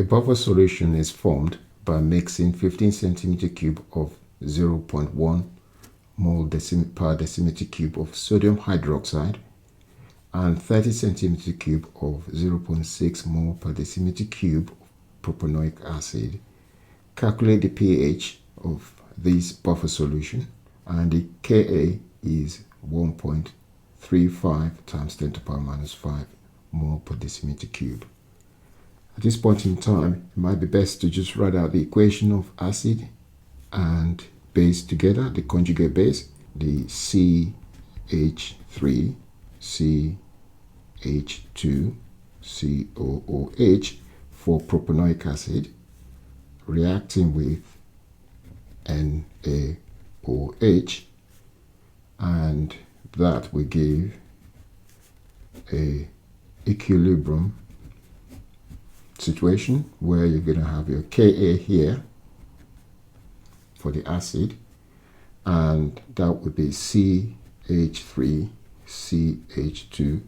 A buffer solution is formed by mixing 15 centimeter cube of 0.1 mole per decimeter cube of sodium hydroxide and 30 centimeter cube of 0.6 mole per decimeter cube of propanoic acid. Calculate the pH of this buffer solution, and the Ka is 1.35 times 10 to the power minus 5 mole per decimeter cube. At this point in time, it might be best to just write out the equation of acid and base together, the conjugate base, the CH3, CH2, COOH for propanoic acid, reacting with NaOH, and that will give a equilibrium situation where you're going to have your Ka here for the acid, and that would be CH3, CH2,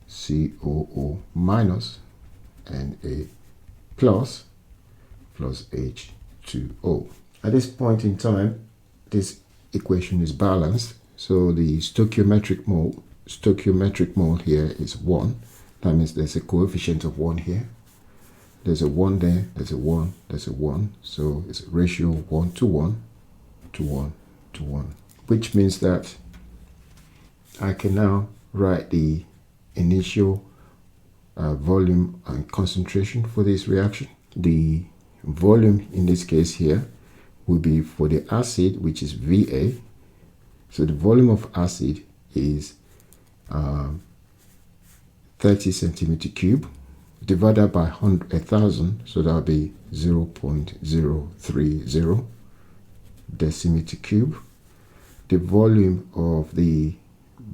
COO minus Na plus H2O. At this point in time, this equation is balanced, so the stoichiometric mole here is 1. That means there's a coefficient of 1 here. There's a 1 there, there's a 1, there's a 1. So it's a ratio 1 to 1 to 1 to 1, which means that I can now write the initial volume and concentration for this reaction. The volume in this case here will be for the acid, which is Va. So the volume of acid is 30 centimeter cube divided by 1,000, so that'll be 0.030 decimeter cube. The volume of the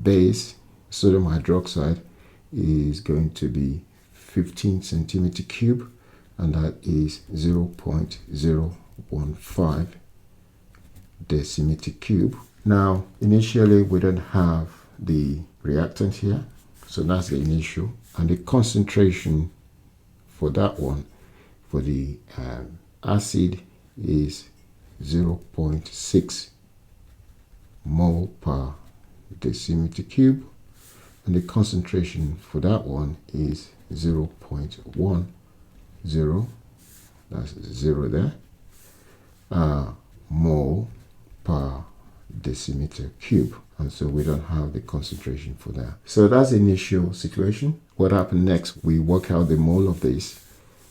base, sodium hydroxide, is going to be 15 centimeter cube, and that is 0.015 decimeter cube. Now, initially we don't have the reactant here, so that's the initial, and the concentration for that one, for the acid, is 0.6 mole per decimeter cube, and the concentration for that one is 0.10, that's 0 there, mole per decimeter cube. And so we don't have the concentration for that. So that's the initial situation. What happened next? We work out the mole of this.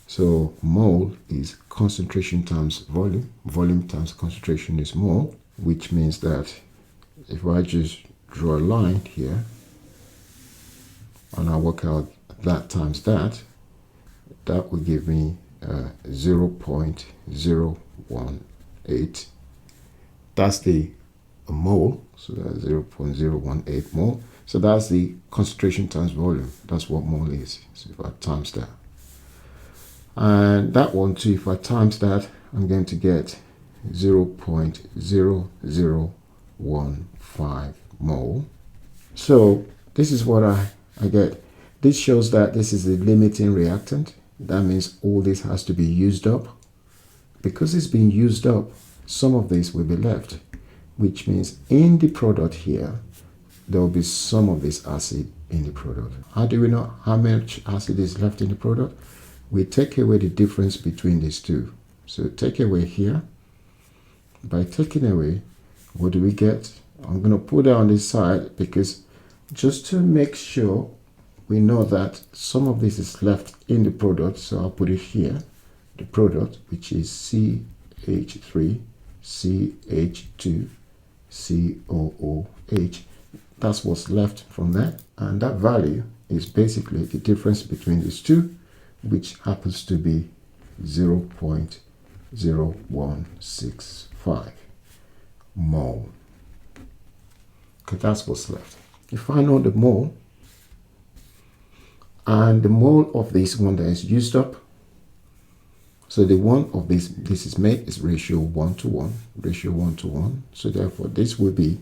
So mole is concentration times volume. Volume times concentration is mole, which means that if I just draw a line here and I work out that times that, that will give me 0.018. That's the mole, so that's 0.018 mole. So that's the concentration times volume. That's what mole is. So if I times that, and that one too, if I times that, I'm going to get 0.0015 mole. So this is what I get. This shows that this is the limiting reactant. That means all this has to be used up. Because it's being used up, some of this will be left, which means in the product here, there will be some of this acid in the product. How do we know how much acid is left in the product? We take away the difference between these two. So take away here. By taking away, what do we get? I'm going to put it on this side because just to make sure we know that some of this is left in the product. So I'll put it here, the product, which is CH3, CH2, COOH. That's what's left from that, and that value is basically the difference between these two, which happens to be 0.0165 mole. Okay, that's what's left. If I know the mole, and the mole of this one that is used up, so the one of this is made is ratio 1 to 1, ratio 1 to 1. So therefore this will be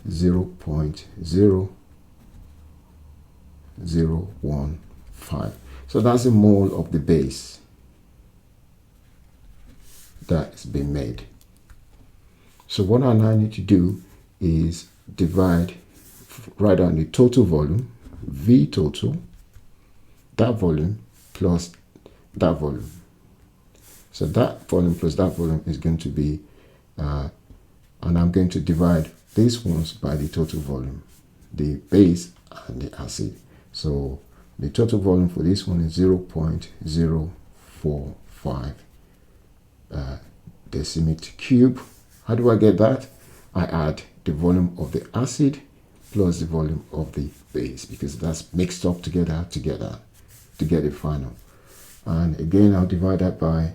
0.0015. So that's the mole of the base that's been made. So what I now need to do is write down the total volume, V total, that volume plus that volume. So that volume plus that volume is going to be, and I'm going to divide these ones by the total volume, the base and the acid. So the total volume for this one is 0.045 decimeter cube. How do I get that? I add the volume of the acid plus the volume of the base, because that's mixed up together to get the final. And again, I'll divide that by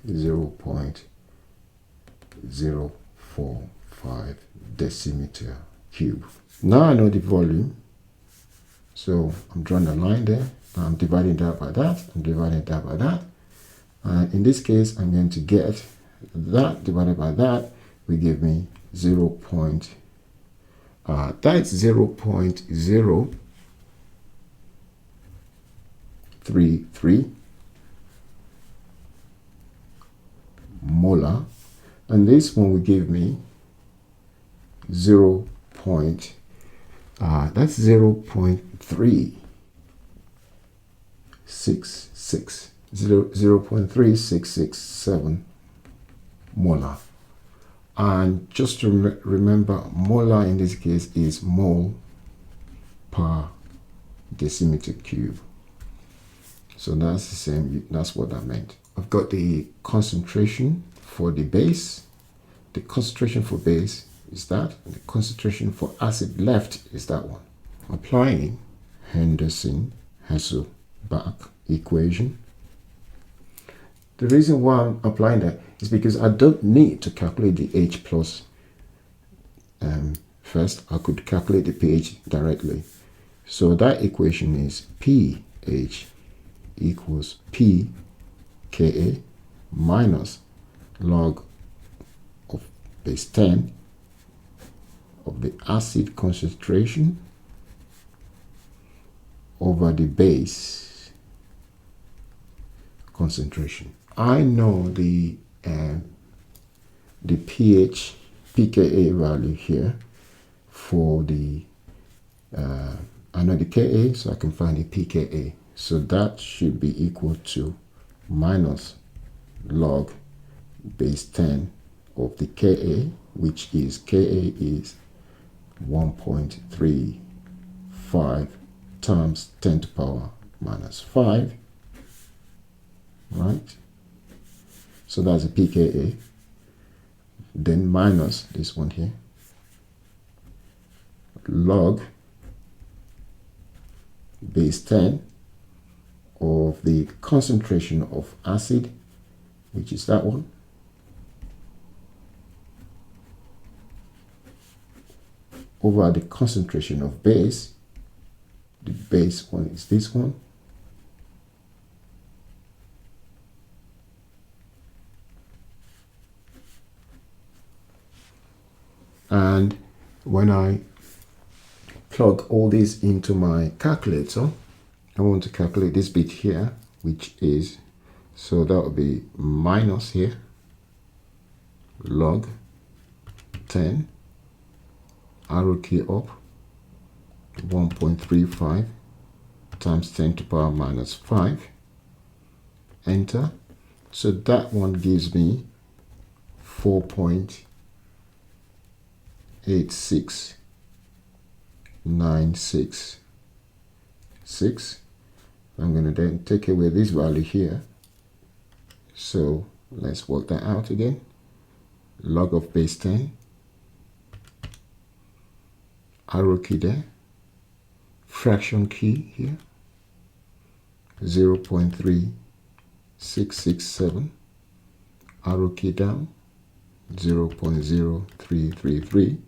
0.045 decimeter cube. Now I know the volume, so I'm drawing a line there. I'm dividing that by that, I'm dividing that by that. And in this case, I'm going to get that divided by that will give me that's 0.033 molar, and this one will give me that's 0.3667 molar. And just to remember, molar in this case is mole per decimeter cube. So that's the same, that's what that meant. I've got the concentration for the base. The concentration for base is that, and the concentration for acid left is that one. Applying Henderson-HasselBalch equation. The reason why I'm applying that is because I don't need to calculate the H plus first. I could calculate the pH directly. So that equation is pH equals pKa minus log of base 10 of the acid concentration over the base concentration. I know the pKa value here for the I know the Ka, so I can find the pKa. So that should be equal to minus log base 10 of the Ka, which is Ka is 1.35 times 10 to the power minus 5, right? So that's a pKa. Then minus this one here, log base 10 of the concentration of acid, which is that one, over the concentration of base. The base one is this one, and when I plug all this into my calculator, I want to calculate this bit here, which is, so that would be minus here, log 10, arrow key up, 1.35 times 10 to the power minus 5, enter. So that one gives me 4.86966. I'm going to then take away this value here. So let's work that out again. Log of base 10, arrow key there, fraction key here, 0.3667, arrow key down, 0.0333,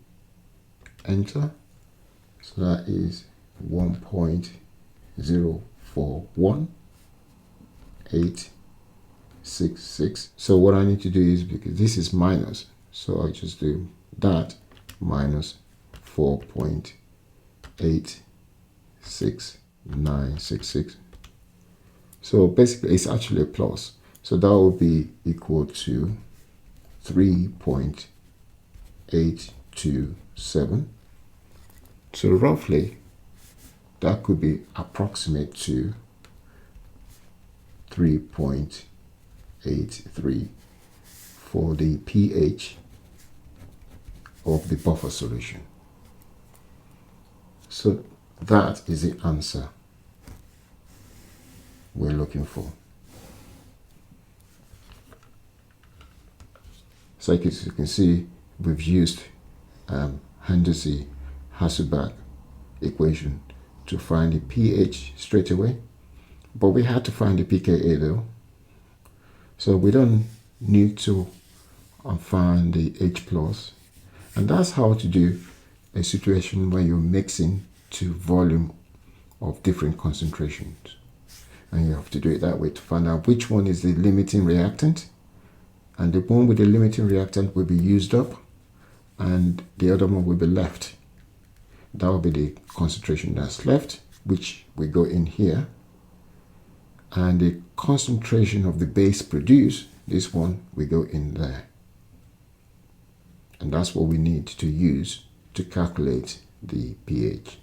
enter. So that is 1.041866. So what I need to do is, because this is minus, so I just do that minus 4.86966. So basically it's actually a plus. So that will be equal to 3.827. So roughly, that could be approximate to 3.83 for the pH of the buffer solution. So that is the answer we're looking for. So as you can see, we've used Henderson-HasselBalch Equation to find the pH straight away, but we had to find the pKa though. So we don't need to find the H+, and that's how to do a situation where you're mixing two volume of different concentrations, and you have to do it that way to find out which one is the limiting reactant, and the one with the limiting reactant will be used up and the other one will be left. That will be the concentration that's left, which will go in here, and the concentration of the base produced, this one will go in there. And that's what we need to use to calculate the pH.